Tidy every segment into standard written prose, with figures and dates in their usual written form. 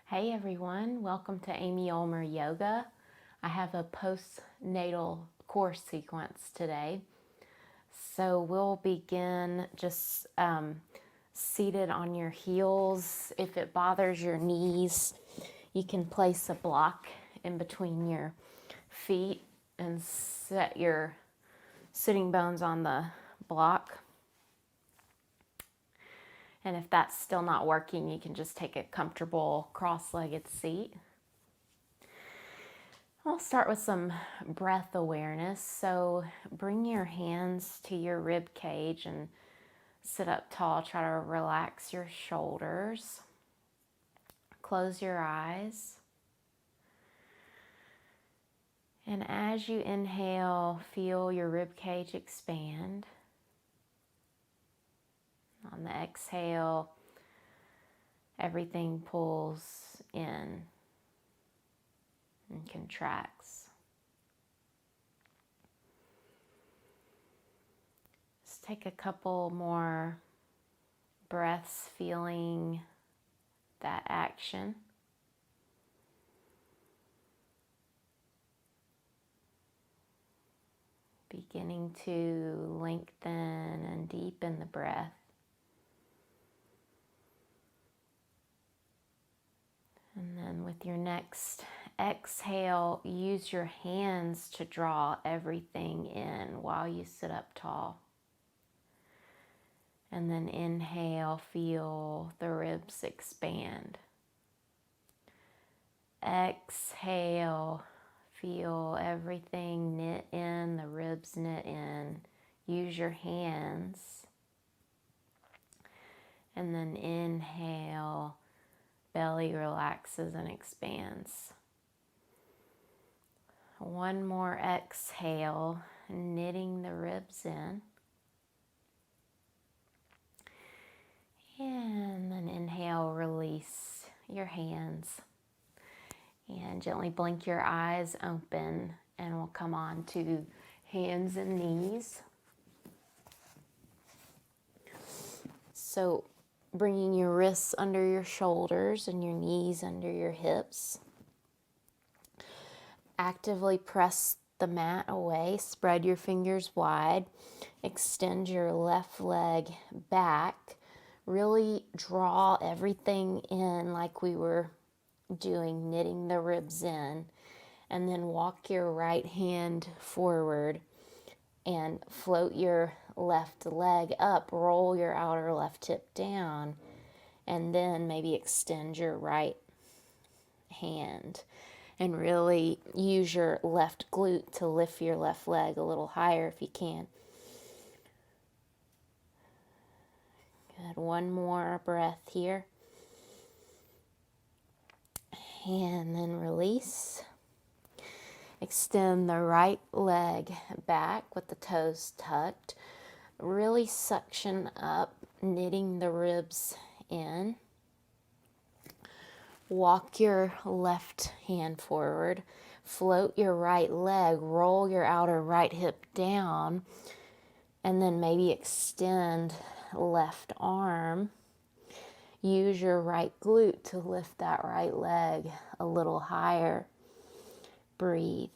Hey everyone, welcome to Amy Ulmer Yoga. I have a postnatal course sequence today. So we'll begin just seated on your heels. If it bothers your knees, you can place a block in between your feet and set your sitting bones on the block. And if that's still not working, you can just take a comfortable cross-legged seat. I'll start with some breath awareness. So bring your hands to your rib cage and sit up tall. Try to relax your shoulders. Close your eyes. And as you inhale, feel your rib cage expand. On the exhale, everything pulls in and contracts. Just take a couple more breaths, feeling that action. Beginning to lengthen and deepen the breath. And then with your next exhale, use your hands to draw everything in while you sit up tall. And then inhale, feel the ribs expand. Exhale, feel everything knit in, the ribs knit in. Use your hands. And then inhale, belly relaxes and expands. One more exhale, knitting the ribs in. And then inhale, release your hands. And gently blink your eyes open, and we'll come on to hands and knees. So bringing your wrists under your shoulders and your knees under your hips. Actively press the mat away, spread your fingers wide, extend your left leg back, really draw everything in like we were doing, knitting the ribs in, and then walk your right hand forward and float your left leg up, roll your outer left hip down, and then maybe extend your right hand. And really use your left glute to lift your left leg a little higher if you can. Good. One more breath here. And then release. Extend the right leg back with the toes tucked. Really suction up, knitting the ribs in. Walk your left hand forward. Float your right leg. Roll your outer right hip down. And then maybe extend left arm. Use your right glute to lift that right leg a little higher. Breathe.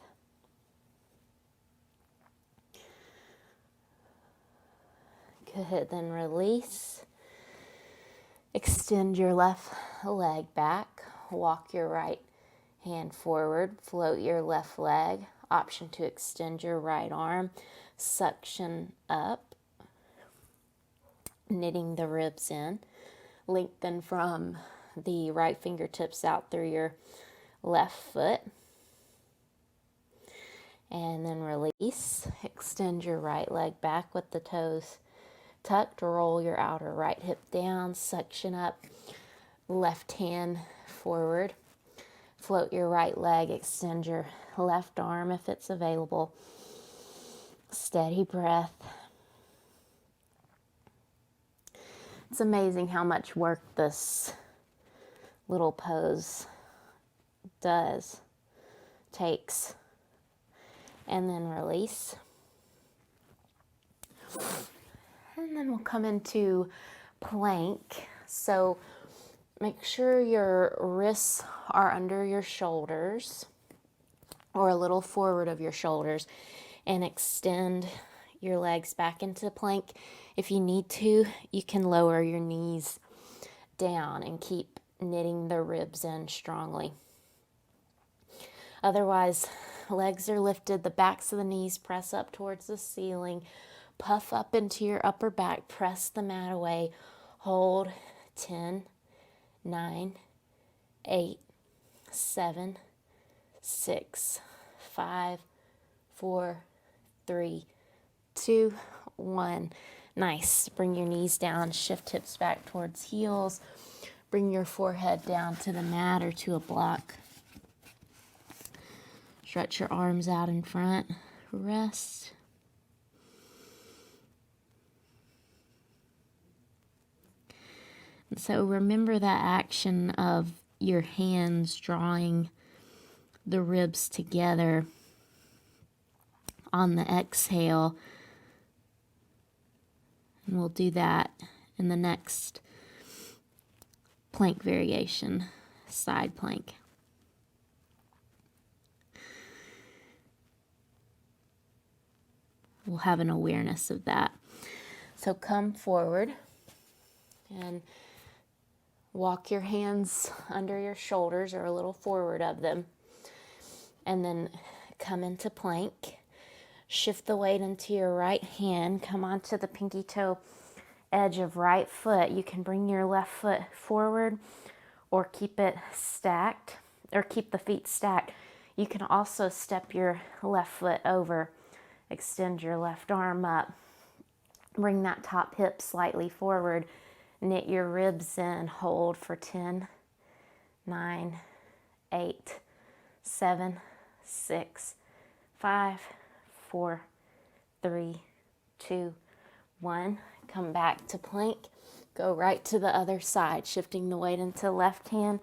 Good, then release. Extend your left leg back. Walk your right hand forward. Float your left leg. Option to extend your right arm. Suction up. Knitting the ribs in. Lengthen from the right fingertips out through your left foot. And then release. Extend your right leg back with the toes tucked. Roll your outer right hip down. Suction up. Left hand forward. Float your right leg. Extend your left arm if it's available. Steady breath. It's amazing how much work this little pose takes. And then release. And then we'll come into plank. So Make sure your wrists are under your shoulders or a little forward of your shoulders, and extend your legs back into plank. If you need to, you can lower your knees down and keep knitting the ribs in strongly. Otherwise, legs are lifted, the backs of the knees press up towards the ceiling, puff up into your upper back, press the mat away, hold 10, 9, 8, 7, 6, 5, 4, 3, 2, 1. Nice. Bring your knees down, shift hips back towards heels. Bring your forehead down to the mat or to a block. Stretch your arms out in front. Rest. And so remember that action of your hands drawing the ribs together on the exhale. And we'll do that in the next plank variation, side plank. We'll have an awareness of that. So come forward and walk your hands under your shoulders or a little forward of them. And then come into plank. Shift the weight into your right hand. Come onto the pinky toe edge of right foot. You can bring your left foot forward or keep it stacked, or keep the feet stacked. You can also step your left foot over. Extend your left arm up. Bring that top hip slightly forward. Knit your ribs in. Hold for 10, 9, 8, 7, 6, 5, 4, 3, 2, 1. Come back to plank. Go right to the other side, shifting the weight into left hand.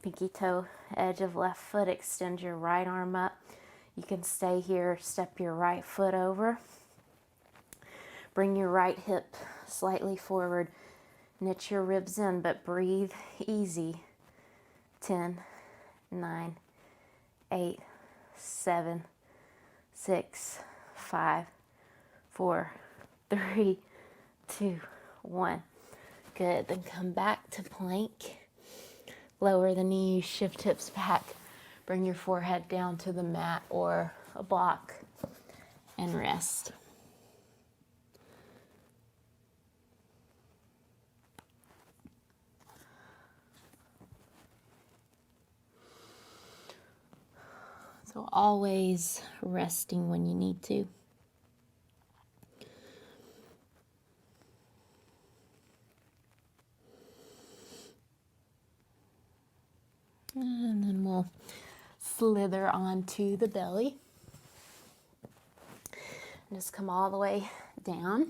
Pinky toe, edge of left foot. Extend your right arm up. You can stay here, step your right foot over. Bring your right hip slightly forward. Knit your ribs in, but breathe easy. 10, 9, 8, 7, 6, 5, 4, 3, 2, 1. Good. Then come back to plank. Lower the knees, shift hips back. Bring your forehead down to the mat or a block and rest. So always resting when you need to. And then we'll slither onto the belly. And just come all the way down.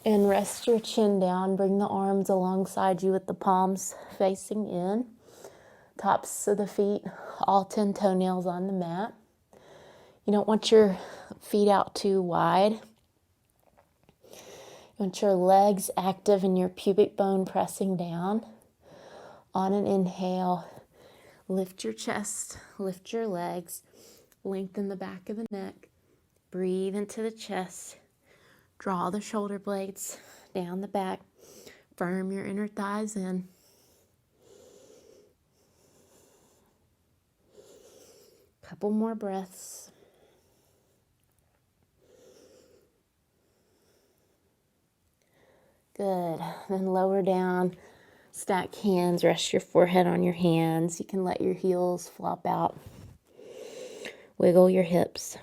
And rest your chin down. Bring the arms alongside you with the palms facing in. Tops of the feet, all 10 toenails on the mat. You don't want your feet out too wide. You want your legs active and your pubic bone pressing down. On an inhale, lift your chest, lift your legs, lengthen the back of the neck. Breathe into the chest. Draw the shoulder blades down the back. Firm your inner thighs in. Couple more breaths. Good. Then lower down, stack hands, rest your forehead on your hands. You can let your heels flop out. Wiggle your hips.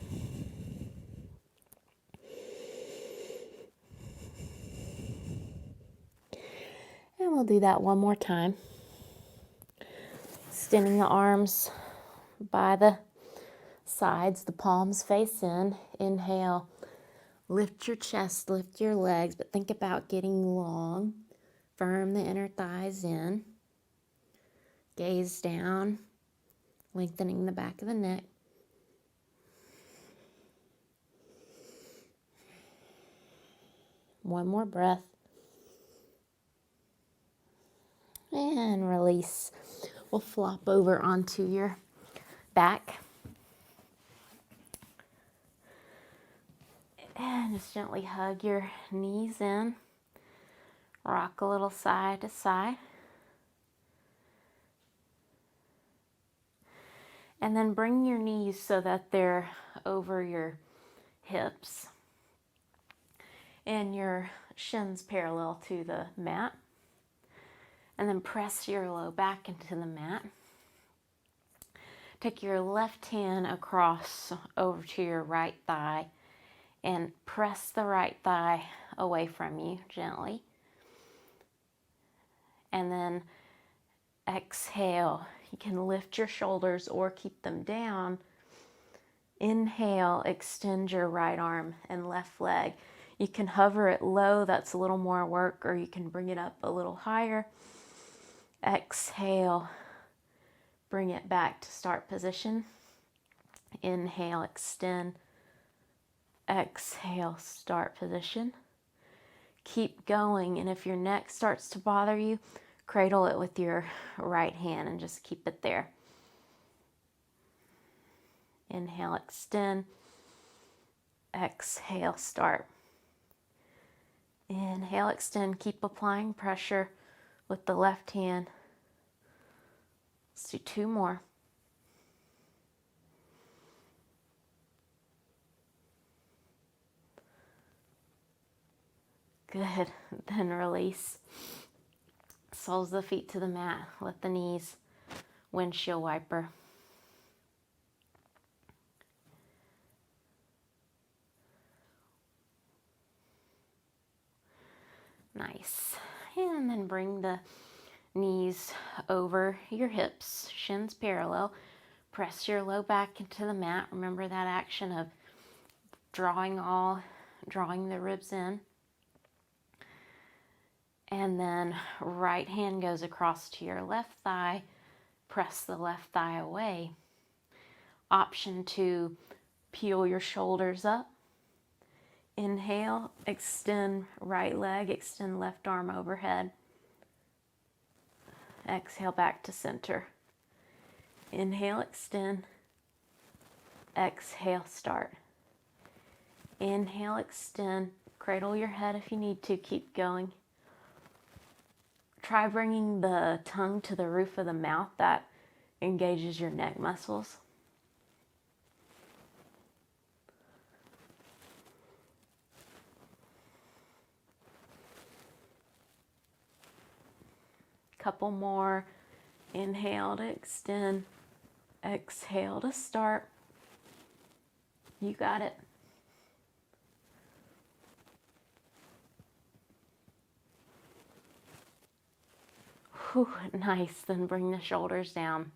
And we'll do that one more time. Extending the arms by the sides, the palms face in. Inhale. Lift your chest, lift your legs, but think about getting long. Firm the inner thighs in. Gaze down, lengthening the back of the neck. One more breath. and release. We'll flop over onto your back. And just gently hug your knees in. Rock a little side to side. And then bring your knees so that they're over your hips. And your shins parallel to the mat. And then press your low back into the mat. Take your left hand across over to your right thigh and press the right thigh away from you gently. And then exhale. You can lift your shoulders or keep them down. Inhale, extend your right arm and left leg. You can hover it low, that's a little more work, or you can bring it up a little higher. Exhale, bring it back to start position. Inhale, extend. Exhale, start position. Keep going, and if your neck starts to bother you, cradle it with your right hand and just keep it there. Inhale, extend. Exhale, start. Inhale, extend. Keep applying pressure with the left hand. Let's do 2 more. Good. Then release. Soles of the feet to the mat. Let the knees windshield wiper. Nice. And then bring the knees over your hips, shins parallel. Press your low back into the mat. Remember that action of drawing the ribs in. And then right hand goes across to your left thigh. Press the left thigh away. Option to peel your shoulders up. Inhale, extend right leg, extend left arm overhead. Exhale back to center. Inhale, extend. Exhale, start. Inhale, extend. Cradle your head if you need to. Keep going. Try bringing the tongue to the roof of the mouth. That engages your neck muscles. Couple more. Inhale to extend. Exhale to start. You got it. Whew, nice. Then bring the shoulders down.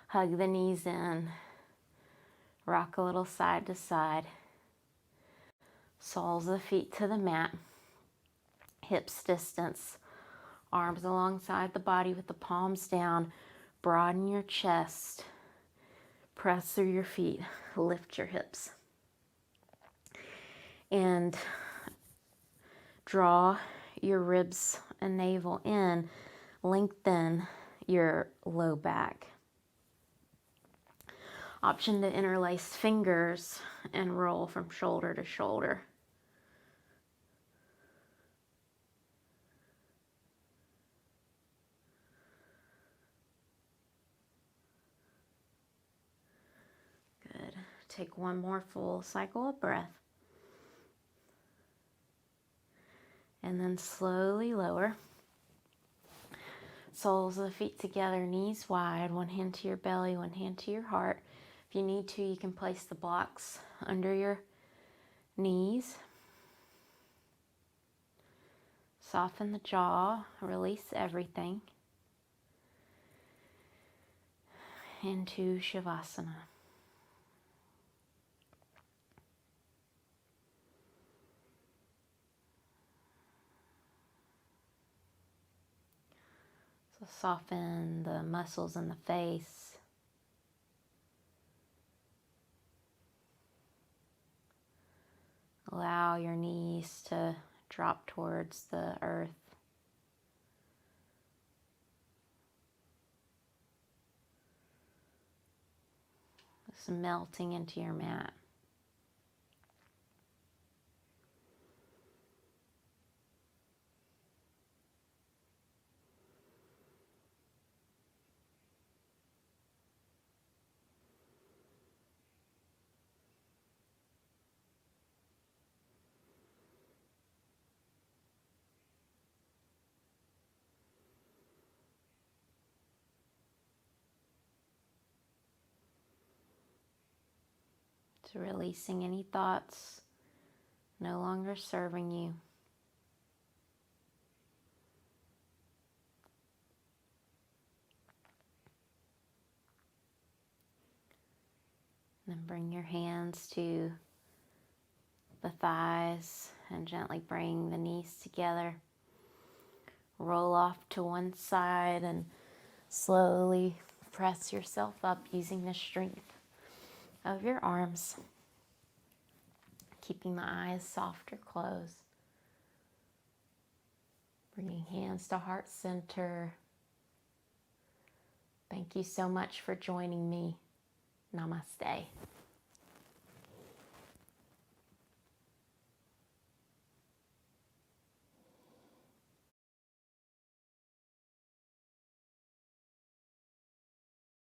Hug the knees in. Rock a little side to side. Soles of the feet to the mat. Hips distance. Arms alongside the body with the palms down. Broaden your chest. Press through your feet. Lift your hips. And draw your ribs and navel in. Lengthen your low back. Option to interlace fingers and roll from shoulder to shoulder. Good. Take one more full cycle of breath. And then slowly lower. Soles of the feet together, knees wide, one hand to your belly, one hand to your heart. If you need to, you can place the blocks under your knees. Soften the jaw, release everything. Into Shavasana. So soften the muscles in the face. Allow your knees to drop towards the earth. just melting into your mat. To releasing any thoughts no longer serving you. Then bring your hands to the thighs and gently bring the knees together. Roll off to one side and slowly press yourself up using the strength of your arms, keeping the eyes soft or closed. Bringing hands to heart center. Thank you so much for joining me. Namaste.